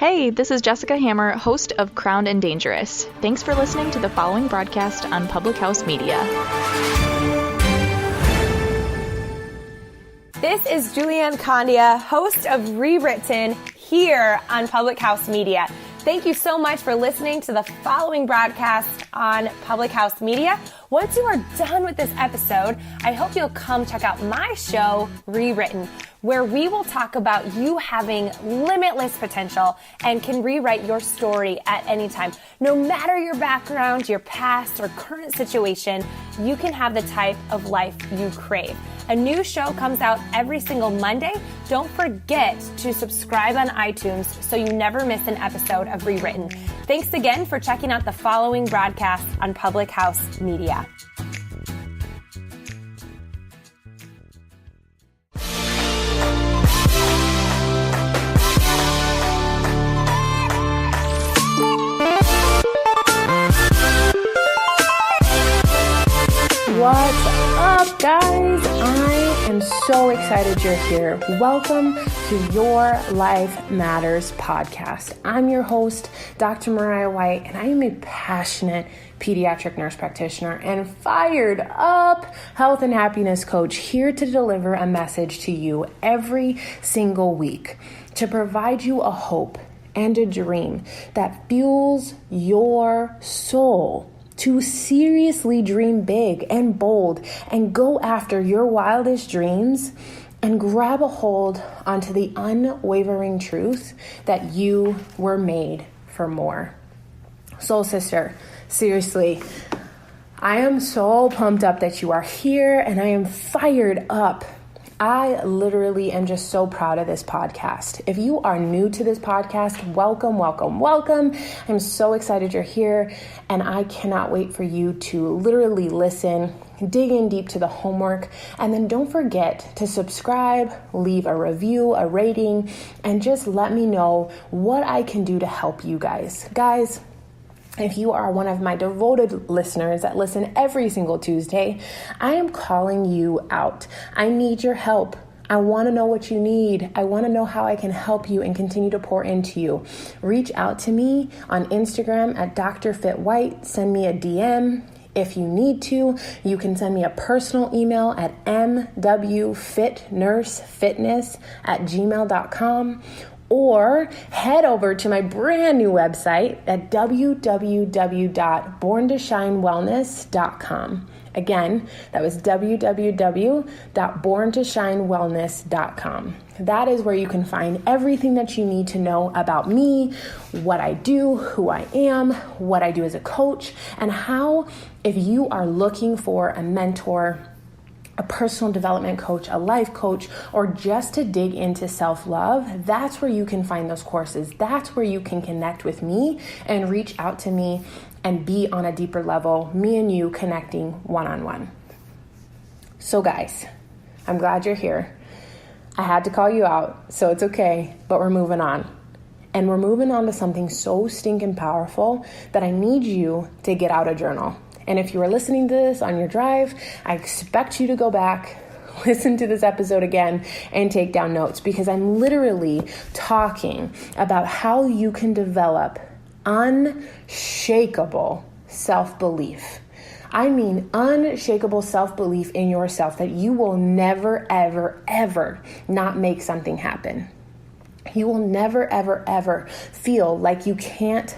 Hey, this is Jessica Hammer, host of Crowned and Dangerous. Thanks for listening to the following broadcast on Public House Media. This is Julianne Condia, host of Rewritten here on Public House Media. Thank you so much for listening to the following broadcast on Public House Media. Once you are done with this episode, I hope you'll come check out my show, Rewritten, where we will talk about you having limitless potential and can rewrite your story at any time. No matter your background, your past, or current situation, you can have the type of life you crave. A new show comes out every single Monday. Don't forget to subscribe on iTunes so you never miss an episode of Rewritten. Thanks again for checking out the following broadcast on Public House Media. What's up, guys? I am so excited you're here. Welcome to Your Life Matters podcast. I'm your host, Dr. Mariah White, and I am a passionate pediatric nurse practitioner and fired up health and happiness coach here to deliver a message to you every single week to provide you a hope and a dream that fuels your soul to seriously dream big and bold and go after your wildest dreams and grab a hold onto the unwavering truth that you were made for more. Soul sister, seriously, I am so pumped up that you are here and I am fired up. I literally am just so proud of this podcast. If you are new to this podcast, welcome, welcome, welcome. I'm so excited you're here and I cannot wait for you to literally listen, dig in deep to the homework, and then don't forget to subscribe, leave a review, a rating, and just let me know what I can do to help you guys. Guys, if you are one of my devoted listeners that listen every single Tuesday, I am calling you out. I need your help. I want to know what you need. I want to know how I can help you and continue to pour into you. Reach out to me on Instagram at Dr. Fit White. Send me a DM. If you need to, you can send me a personal email at mwfitnursefitness@gmail.com. Or head over to my brand new website at www.borntoshinewellness.com. Again, that was www.borntoshinewellness.com. That is where you can find everything that you need to know about me, what I do, who I am, what I do as a coach, and how, if you are looking for a mentor, a personal development coach, a life coach, or just to dig into self-love, that's where you can find those courses. That's where you can connect with me and reach out to me and be on a deeper level, me and you connecting one-on-one. So guys, I'm glad you're here. I had to call you out, so it's okay, but we're moving on. And we're moving on to something so stinking powerful that I need you to get out a journal. And if you are listening to this on your drive, I expect you to go back, listen to this episode again, and take down notes, because I'm literally talking about how you can develop unshakable self-belief. I mean, unshakable self-belief in yourself that you will never, ever, ever not make something happen. You will never, ever, ever feel like you can't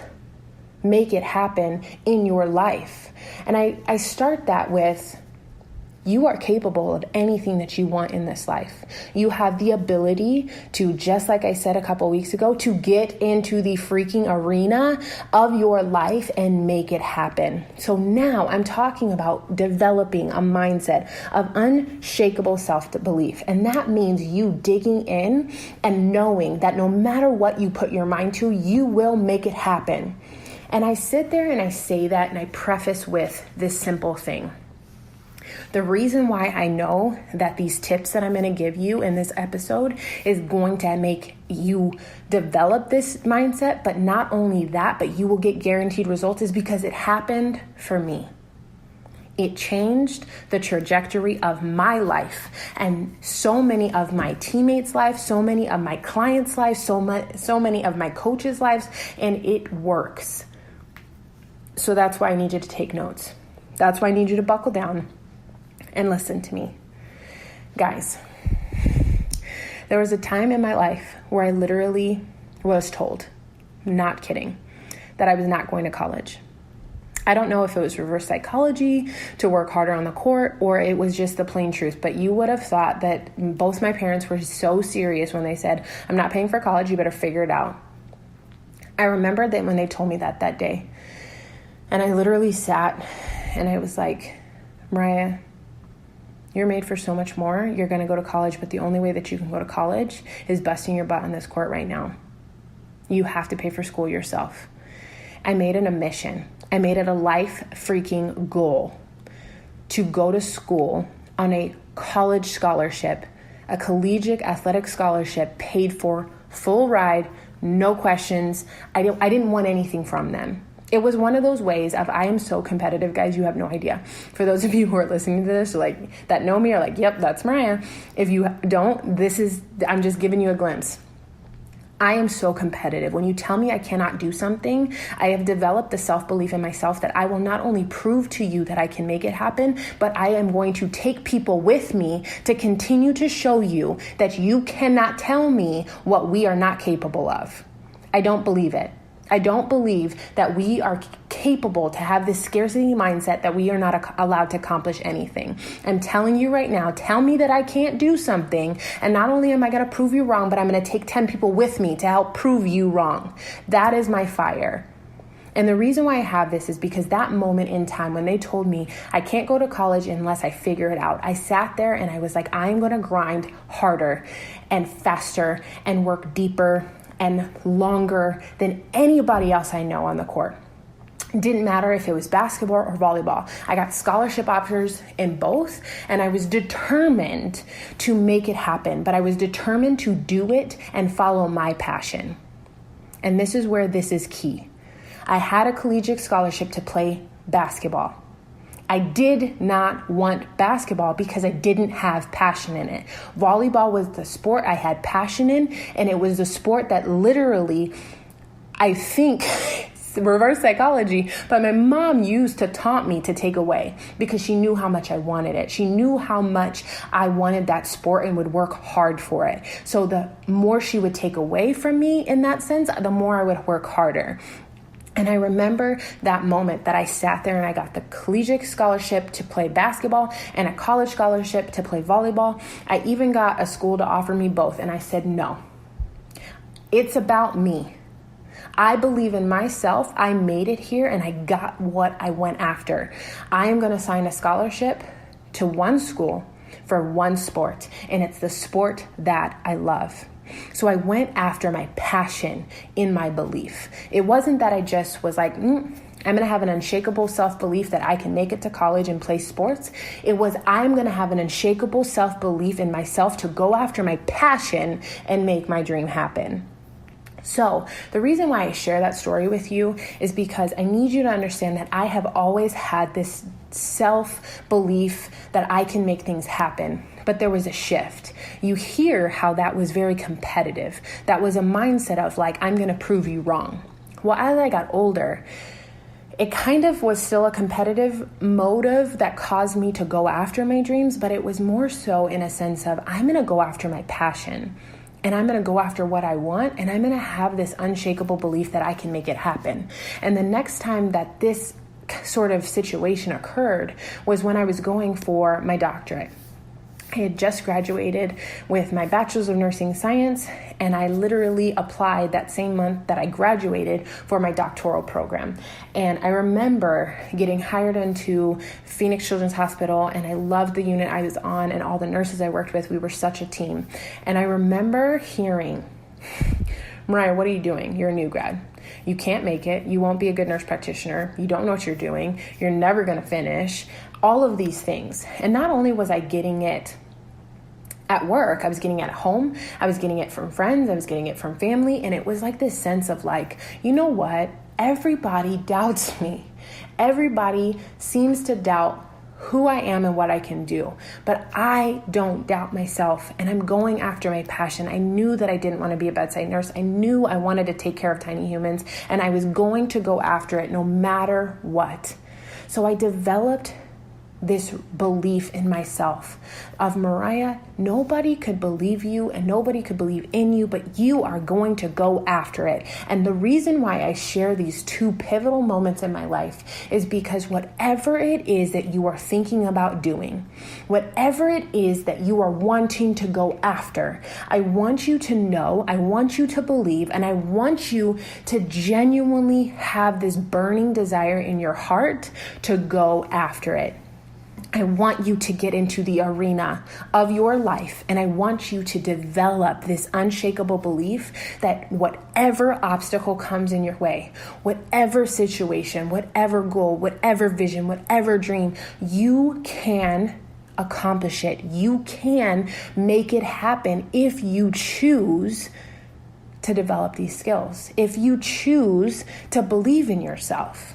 make it happen in your life. And I start that with, you are capable of anything that you want in this life. You have the ability to, just like I said a couple weeks ago, to get into the freaking arena of your life and make it happen. So now I'm talking about developing a mindset of unshakable self-belief. And that means you digging in and knowing that no matter what you put your mind to, you will make it happen. And I sit there and I say that and I preface with this simple thing. The reason why I know that these tips that I'm going to give you in this episode is going to make you develop this mindset, but not only that, but you will get guaranteed results, is because it happened for me. It changed the trajectory of my life and so many of my teammates' lives, so many of my clients' lives, so many of my coaches' lives, and it works. So that's why I need you to take notes. That's why I need you to buckle down and listen to me. Guys, there was a time in my life where I literally was told, not kidding, that I was not going to college. I don't know if it was reverse psychology to work harder on the court or it was just the plain truth, but you would have thought that both my parents were so serious when they said, I'm not paying for college, you better figure it out. I remember that when they told me that day, and I literally sat and I was like, Mariah, you're made for so much more. You're going to go to college, but the only way that you can go to college is busting your butt on this court right now. You have to pay for school yourself. I made it a mission. I made it a life freaking goal to go to school on a college scholarship, a collegiate athletic scholarship, paid for, full ride, no questions. I didn't want anything from them. It was one of those ways of, I am so competitive, guys, you have no idea. For those of you who are listening to this, like that know me are like, yep, that's Mariah. If you don't, I'm just giving you a glimpse. I am so competitive. When you tell me I cannot do something, I have developed the self-belief in myself that I will not only prove to you that I can make it happen, but I am going to take people with me to continue to show you that you cannot tell me what we are not capable of. I don't believe it. I don't believe that we are capable to have this scarcity mindset that we are not allowed to accomplish anything. I'm telling you right now, tell me that I can't do something, and not only am I going to prove you wrong, but I'm going to take 10 people with me to help prove you wrong. That is my fire. And the reason why I have this is because that moment in time when they told me I can't go to college unless I figure it out, I sat there and I was like, I'm going to grind harder and faster and work deeper and longer than anybody else I know on the court. Didn't matter if it was basketball or volleyball. I got scholarship offers in both, and I was determined to make it happen, but I was determined to do it and follow my passion. And this is where this is key. I had a collegiate scholarship to play basketball. I did not want basketball because I didn't have passion in it. Volleyball was the sport I had passion in, and it was the sport that literally, I think, reverse psychology, but my mom used to taunt me to take away because she knew how much I wanted it. She knew how much I wanted that sport and would work hard for it. So the more she would take away from me in that sense, the more I would work harder. And I remember that moment that I sat there and I got the collegiate scholarship to play basketball and a college scholarship to play volleyball. I even got a school to offer me both. And I said, no, it's about me. I believe in myself. I made it here and I got what I went after. I am going to sign a scholarship to one school for one sport, and it's the sport that I love. So I went after my passion in my belief. It wasn't that I just was like, I'm going to have an unshakable self-belief that I can make it to college and play sports. It was, I'm going to have an unshakable self-belief in myself to go after my passion and make my dream happen. So the reason why I share that story with you is because I need you to understand that I have always had this self-belief that I can make things happen. But there was a shift. You hear how that was very competitive. That was a mindset of like, I'm going to prove you wrong. Well, as I got older, it kind of was still a competitive motive that caused me to go after my dreams, but it was more so in a sense of I'm going to go after my passion. And I'm going to go after what I want, and I'm going to have this unshakable belief that I can make it happen. And the next time that this sort of situation occurred was when I was going for my doctorate. I had just graduated with my bachelor's of nursing science, and I literally applied that same month that I graduated for my doctoral program. And I remember getting hired into Phoenix Children's Hospital, and I loved the unit I was on and all the nurses I worked with. We were such a team. And I remember hearing, Mariah, what are you doing? You're a new grad. You can't make it. You won't be a good nurse practitioner. You don't know what you're doing. You're never going to finish. All of these things. And not only was I getting it at work, I was getting it at home, I was getting it from friends, I was getting it from family, and it was like this sense of like, you know what? Everybody doubts me. Everybody seems to doubt who I am and what I can do. But I don't doubt myself, and I'm going after my passion. I knew that I didn't want to be a bedside nurse. I knew I wanted to take care of tiny humans, and I was going to go after it no matter what. So I developed this belief in myself of, Mariah, nobody could believe you and nobody could believe in you, but you are going to go after it. And the reason why I share these two pivotal moments in my life is because whatever it is that you are thinking about doing, whatever it is that you are wanting to go after, I want you to know, I want you to believe, and I want you to genuinely have this burning desire in your heart to go after it. I want you to get into the arena of your life, and I want you to develop this unshakable belief that whatever obstacle comes in your way, whatever situation, whatever goal, whatever vision, whatever dream, you can accomplish it. You can make it happen if you choose to develop these skills, if you choose to believe in yourself.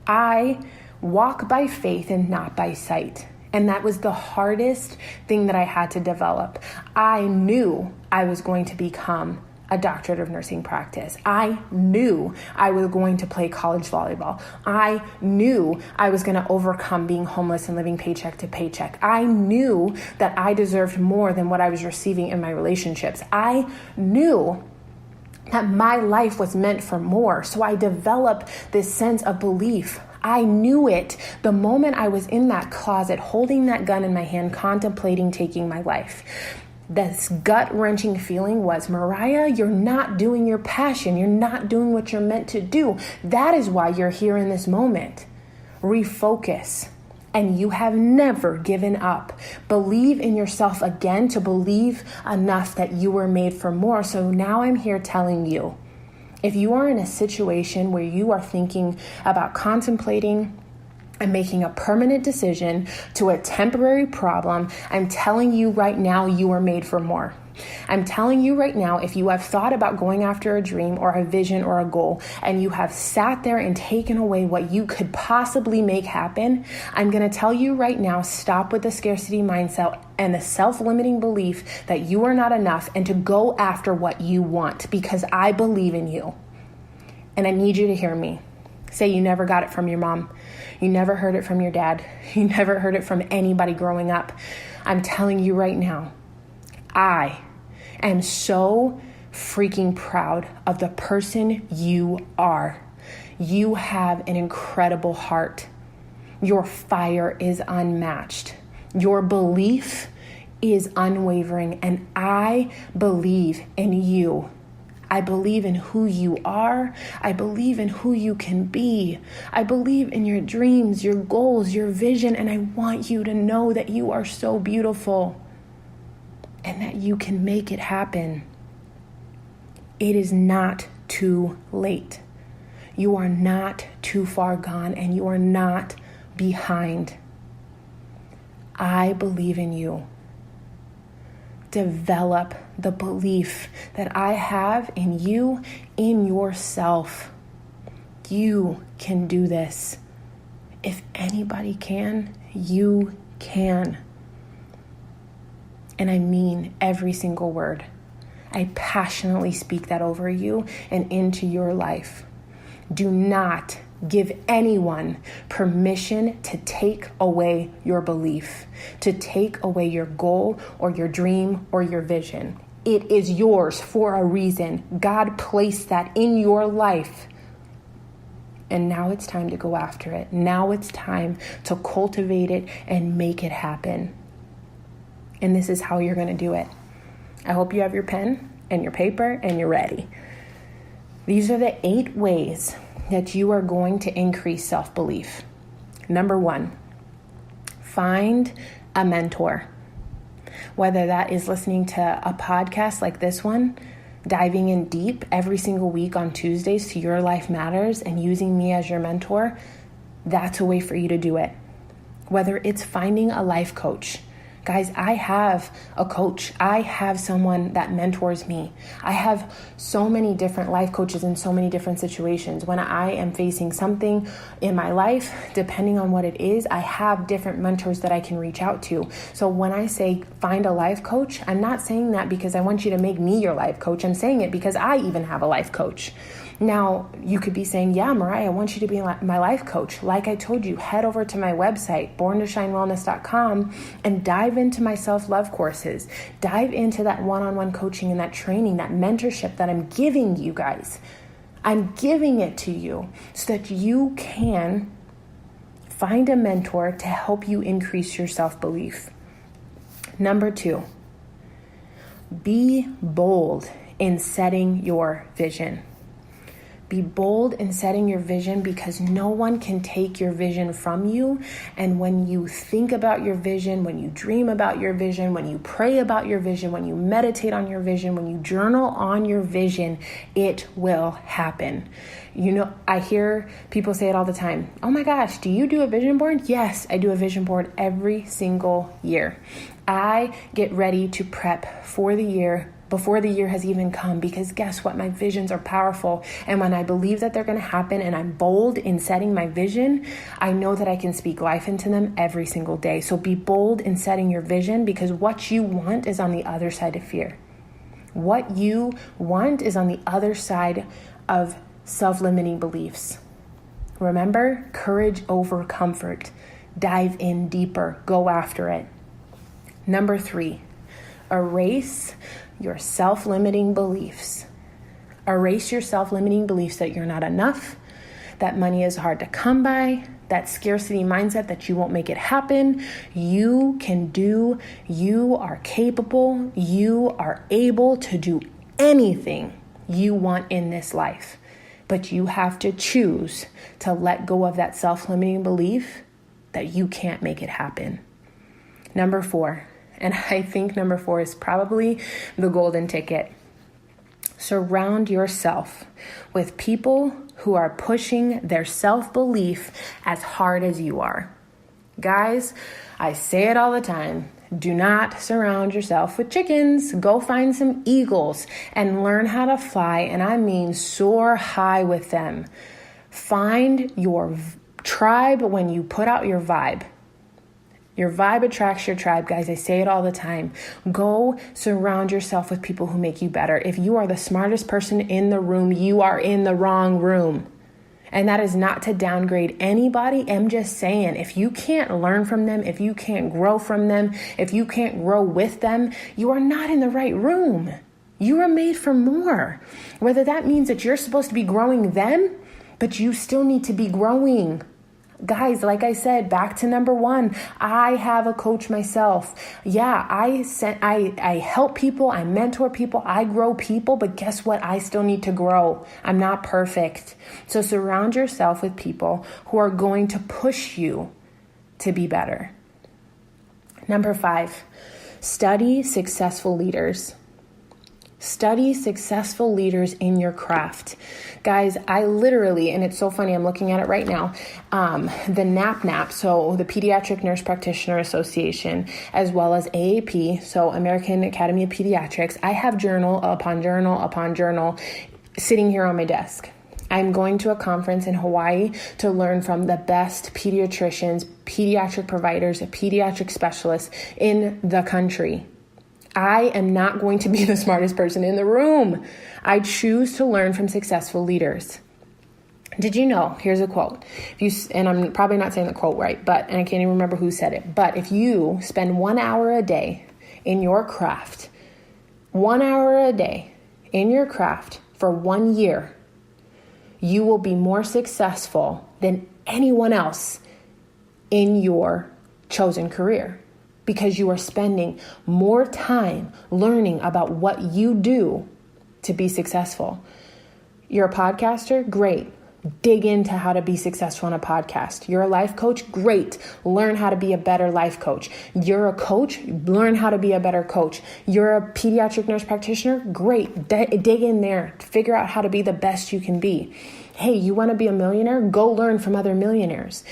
I walk by faith and not by sight. And that was the hardest thing that I had to develop. I knew I was going to become a doctorate of nursing practice. I knew I was going to play college volleyball. I knew I was going to overcome being homeless and living paycheck to paycheck. I knew that I deserved more than what I was receiving in my relationships. I knew that my life was meant for more. So I developed this sense of belief. I knew it the moment I was in that closet, holding that gun in my hand, contemplating taking my life. This gut-wrenching feeling was, Mariah, you're not doing your passion. You're not doing what you're meant to do. That is why you're here in this moment. Refocus. And you have never given up. Believe in yourself again, to believe enough that you were made for more. So now I'm here telling you, if you are in a situation where you are thinking about contemplating and making a permanent decision to a temporary problem, I'm telling you right now, you are made for more. I'm telling you right now, if you have thought about going after a dream or a vision or a goal, and you have sat there and taken away what you could possibly make happen, I'm going to tell you right now, stop with the scarcity mindset and the self-limiting belief that you are not enough, and to go after what you want, because I believe in you. And I need you to hear me. Say you never got it from your mom. You never heard it from your dad. You never heard it from anybody growing up. I'm telling you right now, I am so freaking proud of the person you are. You have an incredible heart. Your fire is unmatched. Your belief is unwavering, and I believe in you. I believe in who you are. I believe in who you can be. I believe in your dreams, your goals, your vision, and I want you to know that you are so beautiful and that you can make it happen. It is not too late. You are not too far gone, and you are not behind. I believe in you. Develop the belief that I have in you, in yourself. You can do this. If anybody can, you can. And I mean every single word. I passionately speak that over you and into your life. Do not give anyone permission to take away your belief, to take away your goal or your dream or your vision. It is yours for a reason. God placed that in your life. And now it's time to go after it. Now it's time to cultivate it and make it happen. And this is how you're going to do it. I hope you have your pen and your paper and you're ready. These are the 8 ways that you are going to increase self-belief. Number 1, find a mentor. Whether that is listening to a podcast like this one, diving in deep every single week on Tuesdays to Your Life Matters and using me as your mentor, that's a way for you to do it. Whether it's finding a life coach Guys, I have a coach. I have someone that mentors me. I have so many different life coaches in so many different situations. When I am facing something in my life, depending on what it is, I have different mentors that I can reach out to. So when I say find a life coach, I'm not saying that because I want you to make me your life coach. I'm saying it because I even have a life coach. Now, you could be saying, yeah, Mariah, I want you to be my life coach. Like I told you, head over to my website, borntoshinewellness.com, and dive into my self-love courses. Dive into that one-on-one coaching and that training, that mentorship that I'm giving you guys. I'm giving it to you so that you can find a mentor to help you increase your self-belief. Number 2, be bold in setting your vision. Be bold in setting your vision because no one can take your vision from you. And when you think about your vision, when you dream about your vision, when you pray about your vision, when you meditate on your vision, when you journal on your vision, it will happen. You know, I hear people say it all the time. Oh my gosh, do you do a vision board? Yes, I do a vision board every single year. I get ready to prep for the year before the year has even come, because guess what? My visions are powerful. And when I believe that they're going to happen and I'm bold in setting my vision, I know that I can speak life into them every single day. So be bold in setting your vision, because what you want is on the other side of fear. What you want is on the other side of self-limiting beliefs. Remember, courage over comfort. Dive in deeper. Go after it. Number 3, erase your self-limiting beliefs. Erase your self-limiting beliefs that you're not enough, that money is hard to come by, that scarcity mindset that you won't make it happen. You can do, you are capable, you are able to do anything you want in this life. But you have to choose to let go of that self-limiting belief that you can't make it happen. Number 4, and I think number 4 is probably the golden ticket. Surround yourself with people who are pushing their self-belief as hard as you are. Guys, I say it all the time. Do not surround yourself with chickens. Go find some eagles and learn how to fly. And I mean soar high with them. Find your tribe when you put out your vibe. Your vibe attracts your tribe, guys. I say it all the time. Go surround yourself with people who make you better. If you are the smartest person in the room, you are in the wrong room. And that is not to downgrade anybody. I'm just saying, if you can't learn from them, if you can't grow from them, if you can't grow with them, you are not in the right room. You are made for more. Whether that means that you're supposed to be growing them, but you still need to be growing. Guys, like I said, back to number 1, I have a coach myself. Yeah, I help people, I mentor people, I grow people, but guess what? I still need to grow. I'm not perfect. So surround yourself with people who are going to push you to be better. Number 5, study successful leaders. Study successful leaders in your craft. Guys, I literally, and it's so funny, I'm looking at it right now, the NAPNAP, so the Pediatric Nurse Practitioner Association, as well as AAP, so American Academy of Pediatrics, I have journal upon journal upon journal sitting here on my desk. I'm going to a conference in Hawaii to learn from the best pediatricians, pediatric providers, pediatric specialists in the country. I am not going to be the smartest person in the room. I choose to learn from successful leaders. Did you know, here's a quote, and I'm probably not saying the quote right, and I can't even remember who said it, but if you spend 1 hour a day in your craft, 1 hour a day in your craft for 1 year, you will be more successful than anyone else in your chosen career. Because you are spending more time learning about what you do to be successful. You're a podcaster? Great. Dig into how to be successful on a podcast. You're a life coach? Great. Learn how to be a better life coach. You're a coach? Learn how to be a better coach. You're a pediatric nurse practitioner? Great. Dig in there. Figure out how to be the best you can be. Hey, you want to be a millionaire? Go learn from other millionaires.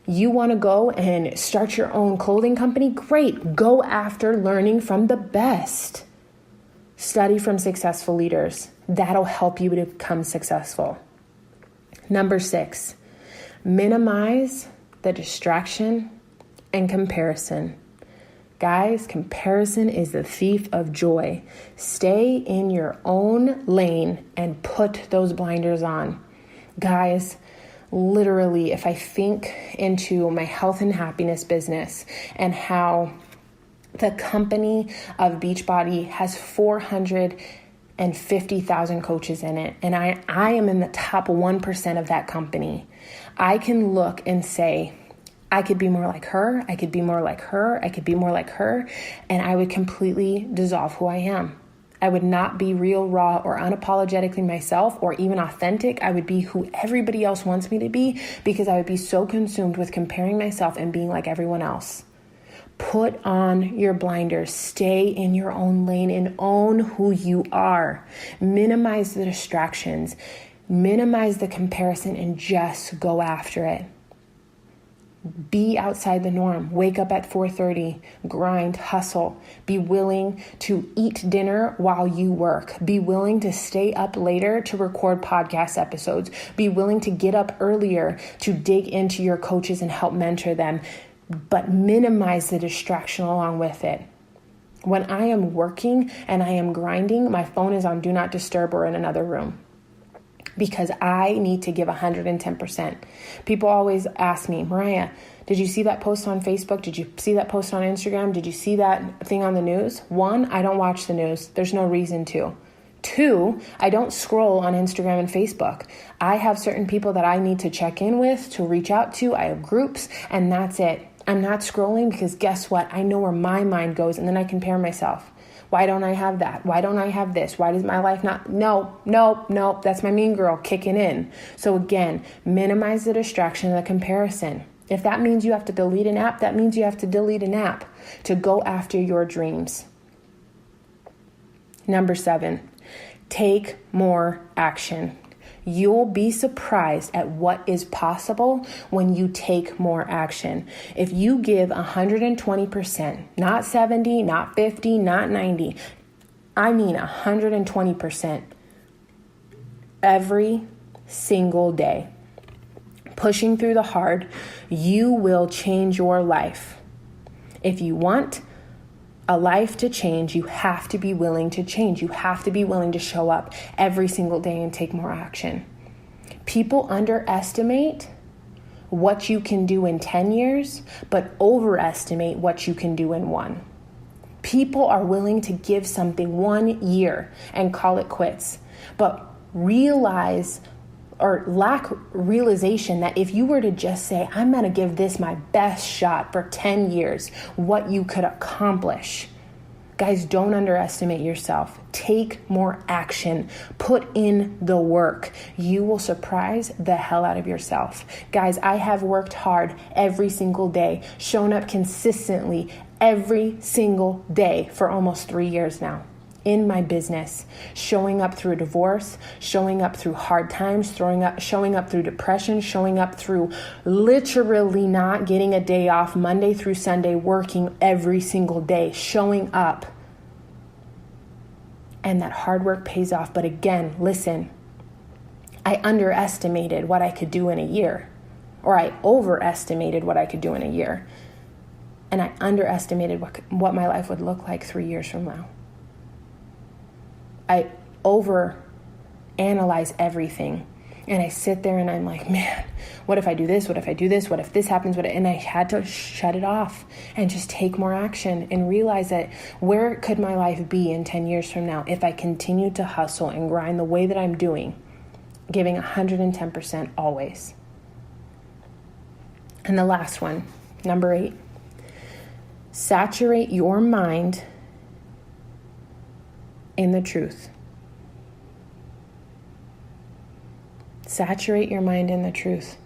You want to go and start your own clothing company? Great. Go after learning from the best. Study from successful leaders. That'll help you to become successful. Number 6, minimize the distraction and comparison. Guys, comparison is the thief of joy. Stay in your own lane and put those blinders on. Guys, literally, if I think into my health and happiness business and how the company of Beachbody has 450,000 coaches in it, and I am in the top 1% of that company, I can look and say, I could be more like her, I could be more like her, I could be more like her, and I would completely dissolve who I am. I would not be real, raw, or unapologetically myself, or even authentic. I would be who everybody else wants me to be because I would be so consumed with comparing myself and being like everyone else. Put on your blinders, stay in your own lane, and own who you are. Minimize the distractions, minimize the comparison, and just go after it. Be outside the norm. Wake up at 4:30, grind, hustle. Be willing to eat dinner while you work. Be willing to stay up later to record podcast episodes. Be willing to get up earlier to dig into your coaches and help mentor them, but minimize the distraction along with it. When I am working and I am grinding, my phone is on Do Not Disturb or in another room, because I need to give 110%. People always ask me, Mariah, did you see that post on Facebook? Did you see that post on Instagram? Did you see that thing on the news? 1, I don't watch the news. There's no reason to. 2, I don't scroll on Instagram and Facebook. I have certain people that I need to check in with, to reach out to. I have groups, and that's it. I'm not scrolling because guess what? I know where my mind goes, and then I compare myself. Why don't I have that? Why don't I have this? Why does my life not? No. That's my mean girl kicking in. So again, minimize the distraction and the comparison. If that means you have to delete an app, that means you have to delete an app to go after your dreams. Number 7, take more action. You'll be surprised at what is possible when you take more action. If you give 120%, not 70, not 50, not 90, I mean 120% every single day, pushing through the hard, you will change your life. If you want a life to change, you have to be willing to change. You have to be willing to show up every single day and take more action. People underestimate what you can do in 10 years, but overestimate what you can do in 1. People are willing to give something 1 year and call it quits, but realize or lack realization that if you were to just say, I'm going to give this my best shot for 10 years, what you could accomplish. Guys, don't underestimate yourself. Take more action. Put in the work. You will surprise the hell out of yourself. Guys, I have worked hard every single day, shown up consistently every single day for almost 3 years now. In my business, showing up through divorce, showing up through hard times, showing up through depression, showing up through literally not getting a day off Monday through Sunday, working every single day, showing up. And that hard work pays off. But again, listen, I underestimated what I could do in a year, or I overestimated what I could do in a year. And I underestimated what my life would look like 3 years from now. I overanalyze everything, and I sit there and I'm like, man, what if I do this? What if I do this? What if this happens? And I had to shut it off and just take more action and realize that where could my life be in 10 years from now if I continue to hustle and grind the way that I'm doing, giving 110% always. And the last one, number 8, saturate your mind in the truth. Saturate your mind in the truth.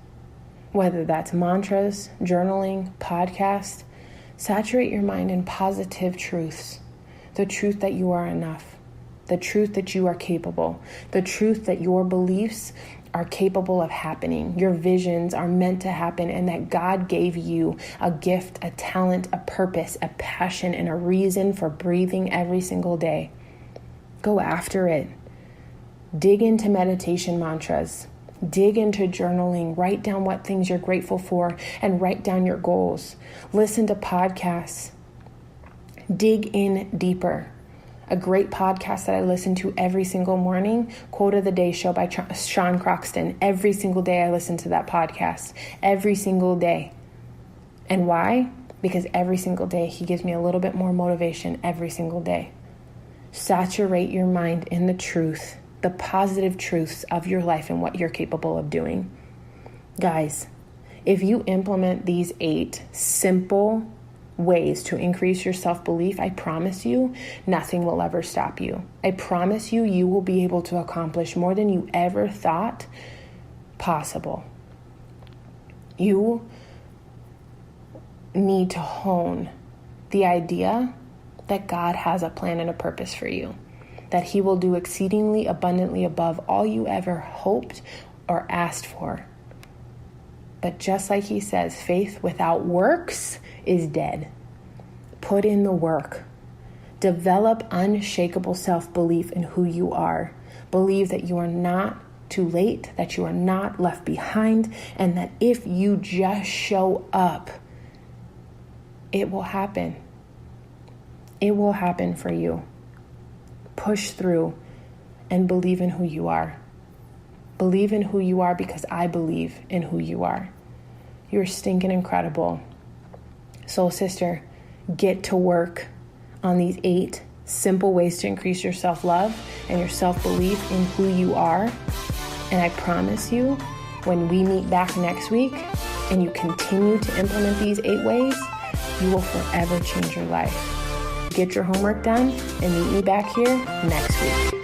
Whether that's mantras, journaling, podcast, saturate your mind in positive truths. The truth that you are enough. the truth that you are capable, the truth that your beliefs are capable of happening, your visions are meant to happen, and that God gave you a gift, a talent, a purpose, a passion, and a reason for breathing every single day. Go after it. Dig into meditation mantras. Dig into journaling. Write down what things you're grateful for and write down your goals. Listen to podcasts. Dig in deeper. A great podcast that I listen to every single morning, Quote of the Day show by Sean Croxton. Every single day I listen to that podcast. Every single day. And why? Because every single day he gives me a little bit more motivation every single day. Saturate your mind in the truth, the positive truths of your life and what you're capable of doing. Guys, if you implement these 8 simple ways to increase your self-belief, I promise you, nothing will ever stop you. I promise you, you will be able to accomplish more than you ever thought possible. You need to hone the idea that God has a plan and a purpose for you, that He will do exceedingly abundantly above all you ever hoped or asked for. But just like He says, faith without works is dead. Put in the work. Develop unshakable self-belief in who you are. Believe that you are not too late, that you are not left behind, and that if you just show up, it will happen. It will happen for you. Push through and believe in who you are. Believe in who you are because I believe in who you are. You're stinking incredible. Soul sister, get to work on these 8 simple ways to increase your self-love and your self-belief in who you are. And I promise you, when we meet back next week and you continue to implement these 8 ways, you will forever change your life. Get your homework done and meet me back here next week.